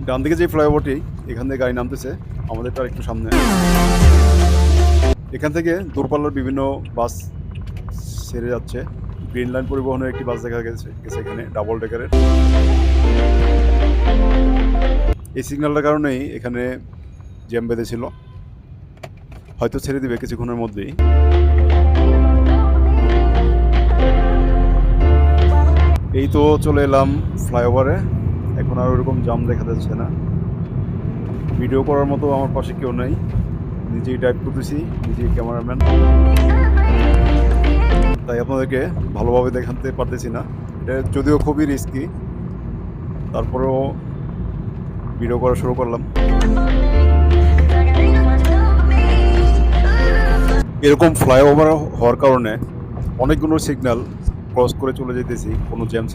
ডান দিকে যে ফ্লাইওভারটি এখান থেকে গাড়ি নামতেছে আমাদেরটা একটু সামনে। এখান থেকে দূরপাল্লার বিভিন্ন বাস ছেড়ে যাচ্ছে। গ্রিন লাইন পরিবহনের একটি বাস দেখা গেছে এখানে ডাবল ডেকারের। এই সিগন্যালটার কারণেই এখানে জ্যাম বেঁধেছিল, হয়তো ছেড়ে দিবে কিছুক্ষণের মধ্যেই। এই তো চলে এলাম ফ্লাইওভারে, এখন আর ওরকম জাম দেখা যাচ্ছে না। ভিডিও করার মতো আমার পাশে কেউ নেই, নিজেই ড্রাইভ করতেছি, নিজেই ক্যামেরাম্যান, তাই আপনাদেরকে ভালোভাবে দেখাতে পারতেছি না। এটা যদিও খুবই রিস্কি, তারপরেও ভিডিও করা শুরু করলাম। এরকম ফ্লাইওভার হওয়ার কারণে অনেকগুলো সিগন্যাল ক্রস করে চলে যেতেছি কোনো জ্যাম ছাড়া।